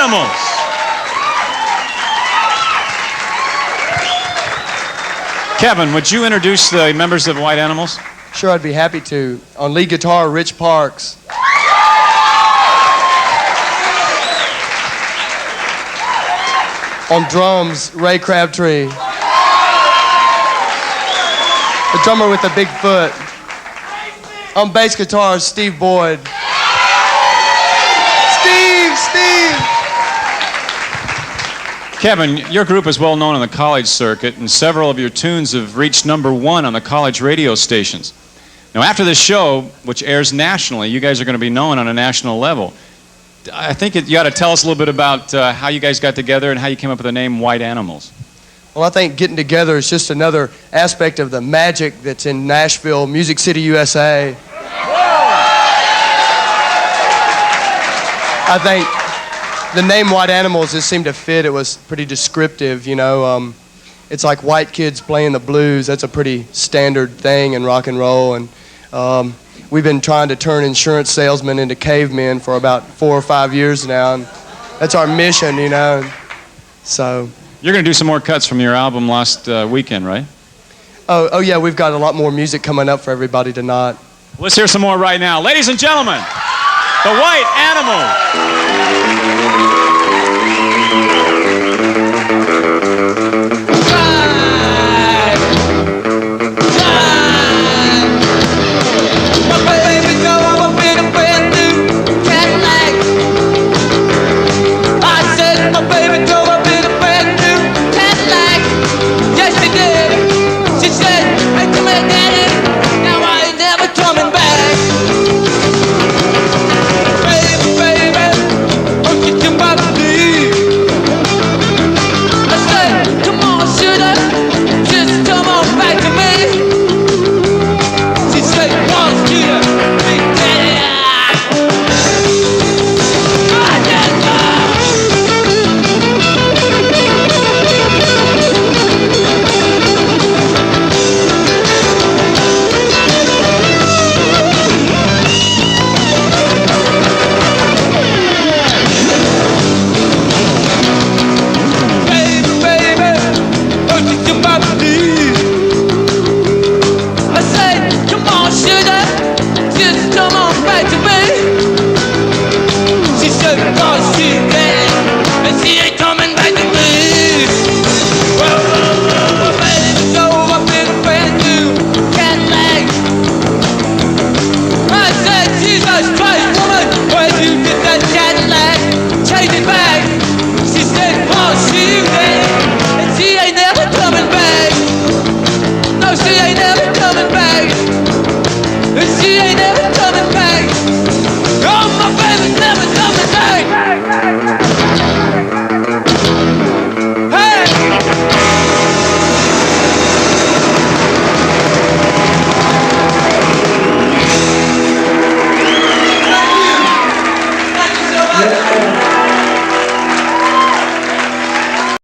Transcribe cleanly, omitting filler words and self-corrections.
Animals. Kevin, would you introduce the members of White Animals? Sure, I'd be happy to. On lead guitar, Rich Parks. On drums, Ray Crabtree. The drummer with the big foot. On bass guitar, Steve Boyd. Steve! Kevin, your group is well known on the college circuit, and several of your tunes have reached #1 on the college radio stations. Now, after this show, which airs nationally, you guys are going to be known on a national level. I think you ought to tell us a little bit about how you guys got together and how you came up with the name White Animals. Well, I think getting together is just another aspect of the magic that's in Nashville, Music City, USA. I think the name White Animals just seemed to fit. It was pretty descriptive, you know. It's like white kids playing the blues. That's a pretty standard thing in rock and roll. And we've been trying to turn insurance salesmen into cavemen for about 4 or 5 years now. And that's our mission, you know. So you're going to do some more cuts from your album last weekend, right? Oh yeah, we've got a lot more music coming up for everybody tonight. Let's hear some more right now. Ladies and gentlemen, the White Animals.